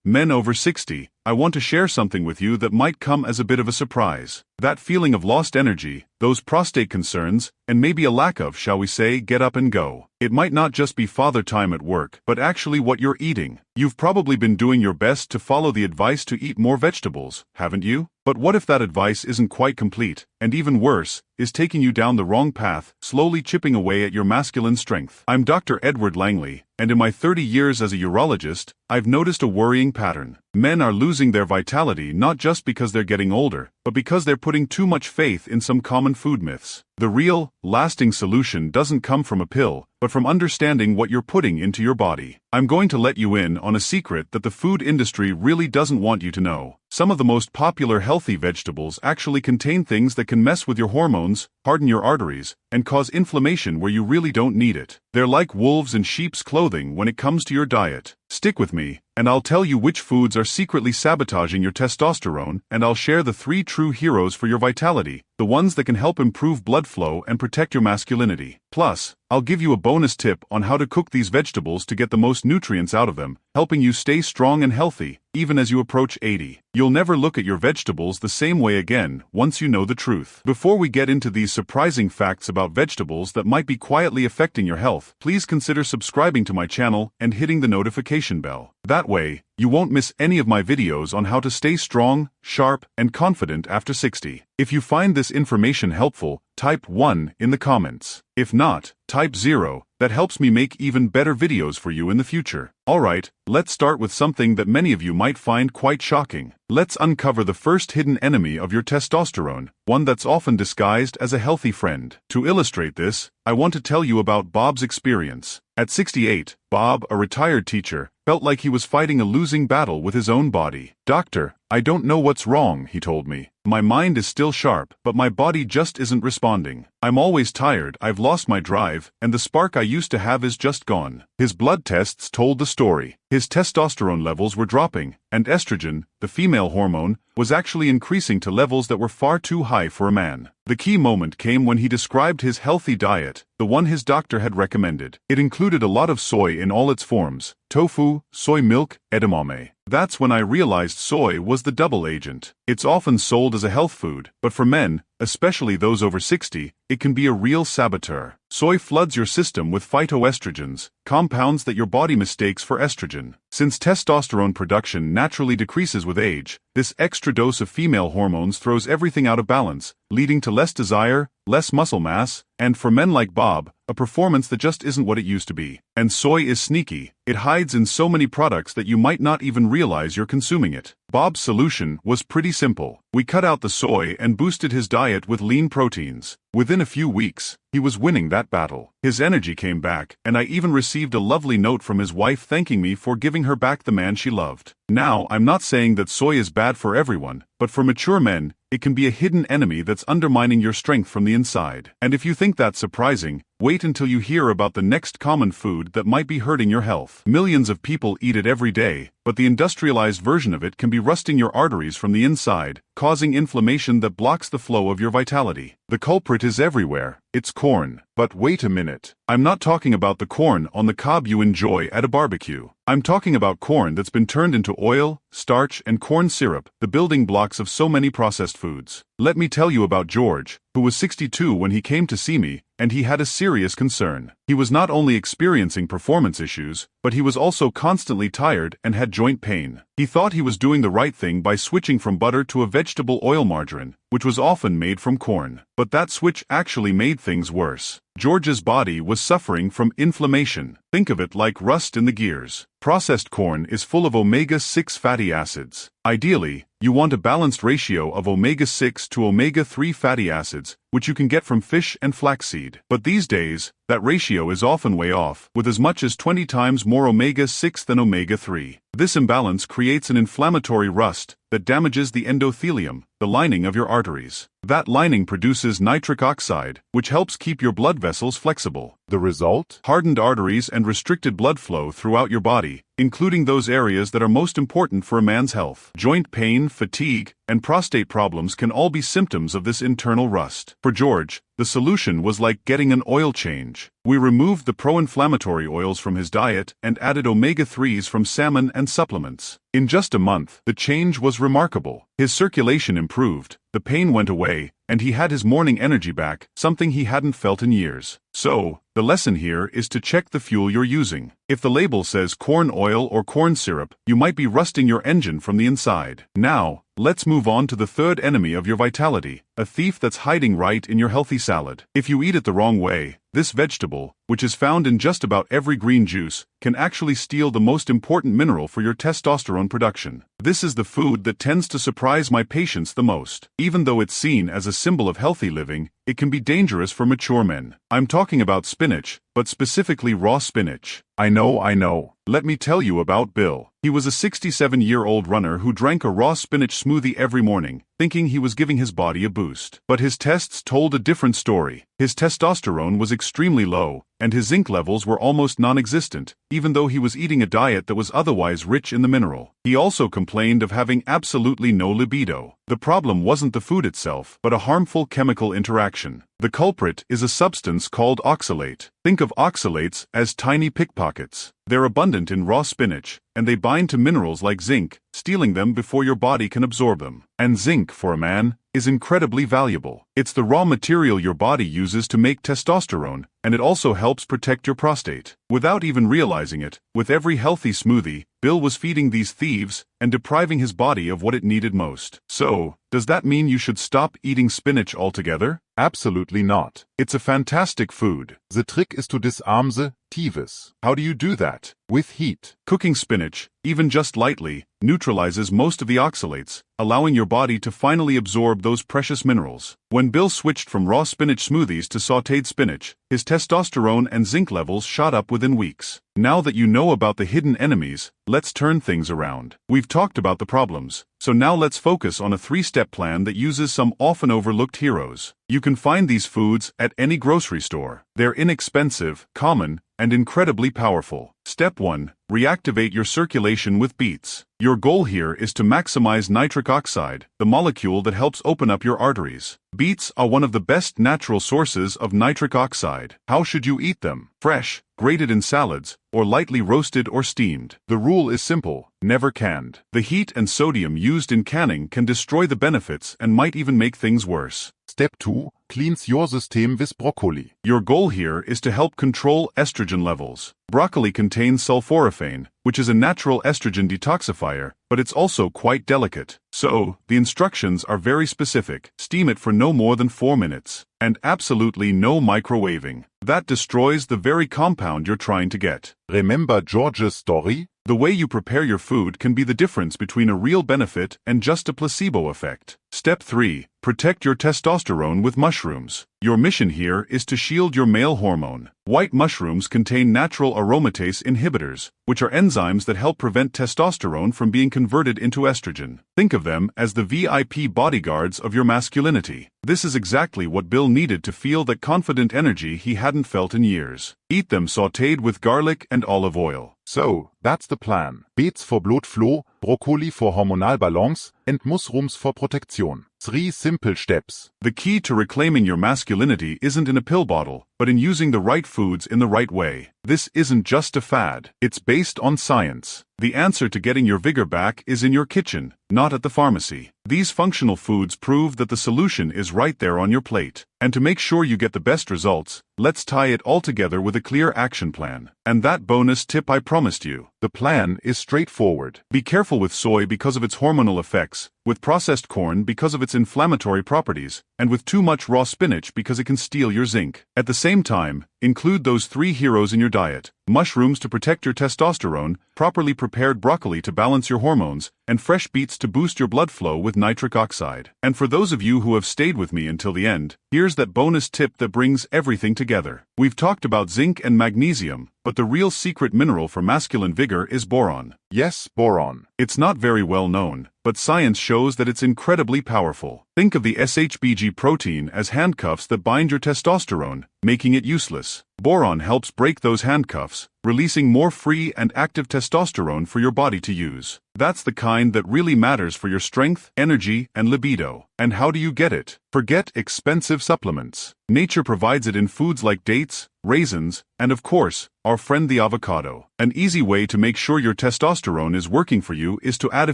men over 60, I want to share something with you that might come as a bit of a surprise. That feeling of lost energy, those prostate concerns, and maybe a lack of, shall we say, get up and go. It might not just be father time at work, but actually what you're eating. You've probably been doing your best to follow the advice to eat more vegetables, haven't you? But what if that advice isn't quite complete, and even worse, is taking you down the wrong path, slowly chipping away at your masculine strength? I'm Dr. Edward Langley, and in my 30 years as a urologist, I've noticed a worrying pattern. Men are losing their vitality not just because they're getting older, but because they're putting too much faith in some common food myths. The real, lasting solution doesn't come from a pill, but from understanding what you're putting into your body. I'm going to let you in on a secret that the food industry really doesn't want you to know. Some of the most popular healthy vegetables actually contain things that can mess with your hormones, harden your arteries, and cause inflammation where you really don't need it. They're like wolves in sheep's clothing when it comes to your diet. Stick with me, and I'll tell you which foods are secretly sabotaging your testosterone, and I'll share the 3 true heroes for your vitality, the ones that can help improve blood flow and protect your masculinity. Plus, I'll give you a bonus tip on how to cook these vegetables to get the most nutrients out of them, helping you stay strong and healthy, even as you approach 80. You'll never look at your vegetables the same way again once you know the truth. Before we get into these surprising facts about vegetables that might be quietly affecting your health, please consider subscribing to my channel and hitting the notification bell. That way, you won't miss any of my videos on how to stay strong, sharp, and confident after 60. If you find this information helpful, type 1 in the comments. If not, type 0. That helps me make even better videos for you in the future. Alright, let's start with something that many of you might find quite shocking. Let's uncover the first hidden enemy of your testosterone, one that's often disguised as a healthy friend. To illustrate this, I want to tell you about Bob's experience. At 68, Bob, a retired teacher, felt like he was fighting a losing battle with his own body. "Doctor, I don't know what's wrong," he told me. "My mind is still sharp, but my body just isn't responding. I'm always tired, I've lost my drive, and the spark I used to have is just gone." His blood tests told the story. His testosterone levels were dropping, and estrogen, the female hormone, was actually increasing to levels that were far too high for a man. The key moment came when he described his healthy diet, the one his doctor had recommended. It included a lot of soy in all its forms: tofu, soy milk, edamame. That's when I realized soy was the double agent. It's often sold as a health food, but for men, especially those over 60, it can be a real saboteur. Soy floods your system with phytoestrogens, compounds that your body mistakes for estrogen. Since testosterone production naturally decreases with age, this extra dose of female hormones throws everything out of balance, leading to less desire, less muscle mass, and for men like Bob, a performance that just isn't what it used to be. And soy is sneaky. It hides in so many products that you might not even realize you're consuming it. Bob's solution was pretty simple. We cut out the soy and boosted his diet with lean proteins. Within a few weeks, he was winning that battle. His energy came back, and I even received a lovely note from his wife thanking me for giving her back the man she loved. Now, I'm not saying that soy is bad for everyone, but for mature men, it can be a hidden enemy that's undermining your strength from the inside. And if you think that's surprising, wait until you hear about the next common food that might be hurting your health. Millions of people eat it every day, but the industrialized version of it can be rusting your arteries from the inside, causing inflammation that blocks the flow of your vitality. The culprit is everywhere. It's corn. But wait a minute. I'm not talking about the corn on the cob you enjoy at a barbecue. I'm talking about corn that's been turned into oil, starch, and corn syrup, the building blocks of so many processed foods. Let me tell you about George, who was 62 when he came to see me, and he had a serious concern. He was not only experiencing performance issues, but he was also constantly tired and had joint pain. He thought he was doing the right thing by switching from butter to a vegetable oil margarine, which was often made from corn. But that switch actually made things worse. George's body was suffering from inflammation. Think of it like rust in the gears. Processed corn is full of omega-6 fatty acids. Ideally, you want a balanced ratio of omega-6 to omega-3 fatty acids, which you can get from fish and flaxseed. But these days, that ratio is often way off, with as much as 20 times more omega-6 than omega-3. This imbalance creates an inflammatory rust, that damages the endothelium, the lining of your arteries. That lining produces nitric oxide, which helps keep your blood vessels flexible. The result? Hardened arteries and restricted blood flow throughout your body, including those areas that are most important for a man's health. Joint pain, fatigue, and prostate problems can all be symptoms of this internal rust. For George, the solution was like getting an oil change. We removed the pro-inflammatory oils from his diet and added omega-3s from salmon and supplements. In just a month, the change was remarkable. His circulation improved, the pain went away, and he had his morning energy back, something he hadn't felt in years. So, the lesson here is to check the fuel you're using. If the label says corn oil or corn syrup, you might be rusting your engine from the inside. Now, let's move on to the third enemy of your vitality, a thief that's hiding right in your healthy salad. If you eat it the wrong way, this vegetable, which is found in just about every green juice, can actually steal the most important mineral for your testosterone production. This is the food that tends to surprise my patients the most. Even though it's seen as a symbol of healthy living, it can be dangerous for mature men. I'm talking about spinach, but specifically raw spinach. I know. Let me tell you about Bill. He was a 67-year-old runner who drank a raw spinach smoothie every morning, thinking he was giving his body a boost. But his tests told a different story. His testosterone was extremely low, and his zinc levels were almost non-existent, even though he was eating a diet that was otherwise rich in the mineral. He also complained of having absolutely no libido. The problem wasn't the food itself, but a harmful chemical interaction. The culprit is a substance called oxalate. Think of oxalates as tiny pickpockets. They're abundant in raw spinach, and they bind to minerals like zinc, stealing them before your body can absorb them. And zinc, for a man, is incredibly valuable. It's the raw material your body uses to make testosterone, and it also helps protect your prostate. Without even realizing it, with every healthy smoothie, Bill was feeding these thieves and depriving his body of what it needed most. So, does that mean you should stop eating spinach altogether? Absolutely not. It's a fantastic food. The trick is to disarm the thieves. How do you do that? With heat. Cooking spinach, even just lightly, neutralizes most of the oxalates, allowing your body to finally absorb those precious minerals. When Bill switched from raw spinach smoothies to sautéed spinach, his testosterone and zinc levels shot up within weeks. Now that you know about the hidden enemies, let's turn things around. We've talked about the problems, so now let's focus on a 3-step plan that uses some often overlooked heroes. You can find these foods at any grocery store. They're inexpensive, common, and incredibly powerful. Step 1. Reactivate your circulation with beets. Your goal here is to maximize nitric oxide, the molecule that helps open up your arteries. Beets are one of the best natural sources of nitric oxide. How should you eat them? Fresh, grated in salads, or lightly roasted or steamed. The rule is simple: never canned. The heat and sodium used in canning can destroy the benefits and might even make things worse. Step 2. Cleanse your system with broccoli. Your goal here is to help control estrogen levels. Broccoli contains sulforaphane, which is a natural estrogen detoxifier, but it's also quite delicate. So, the instructions are very specific. Steam it for no more than 4 minutes. And absolutely no microwaving. That destroys the very compound you're trying to get. Remember George's story? The way you prepare your food can be the difference between a real benefit and just a placebo effect. Step 3. Protect your testosterone with mushrooms. Your mission here is to shield your male hormone. White mushrooms contain natural aromatase inhibitors, which are enzymes that help prevent testosterone from being converted into estrogen. Think of them as the VIP bodyguards of your masculinity. This is exactly what Bill needed to feel that confident energy he hadn't felt in years. Eat them sautéed with garlic and olive oil. So, that's the plan. Beets for blood flow, broccoli for hormonal balance, and mushrooms for protection. 3 simple steps. The key to reclaiming your masculinity isn't in a pill bottle, but in using the right foods in the right way. This isn't just a fad. It's based on science. The answer to getting your vigor back is in your kitchen, not at the pharmacy. These functional foods prove that the solution is right there on your plate. And to make sure you get the best results, let's tie it all together with a clear action plan. And that bonus tip I promised you. The plan is straightforward. Be careful with soy because of its hormonal effects, with processed corn because of its inflammatory properties, and with too much raw spinach because it can steal your zinc. At the same time, include those 3 heroes in your diet: mushrooms to protect your testosterone, properly prepared broccoli to balance your hormones, and fresh beets to boost your blood flow with nitric oxide. And for those of you who have stayed with me until the end, here's that bonus tip that brings everything together. We've talked about zinc and magnesium, but the real secret mineral for masculine vigor is boron. Yes, boron. It's not very well known, but but science shows that it's incredibly powerful. Think of the SHBG protein as handcuffs that bind your testosterone, making it useless. Boron helps break those handcuffs, releasing more free and active testosterone for your body to use. That's the kind that really matters for your strength, energy, and libido. And how do you get it? Forget expensive supplements. Nature provides it in foods like dates, raisins, and of course, our friend the avocado. An easy way to make sure your testosterone is working for you is to add a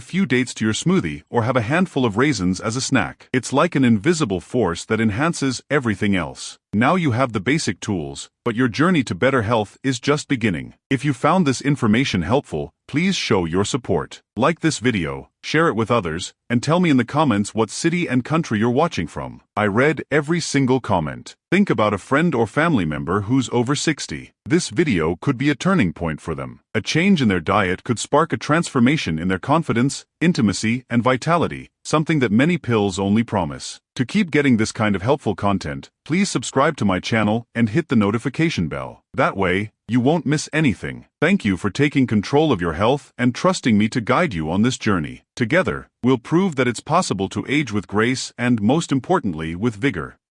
few dates to your smoothie or have a handful of raisins as a snack. It's like an invisible force that enhances everything else. Now you have the basic tools, but your journey to better health is just beginning. If you found this information helpful, please show your support. Like this video, share it with others, and tell me in the comments what city and country you're watching from. I read every single comment. Think about a friend or family member who's over 60. This video could be a turning point for them. A change in their diet could spark a transformation in their confidence, intimacy, and vitality, something that many pills only promise. To keep getting this kind of helpful content, please subscribe to my channel and hit the notification bell. That way, you won't miss anything. Thank you for taking control of your health and trusting me to guide you on this journey. Together, we'll prove that it's possible to age with grace and, most importantly, with vigor.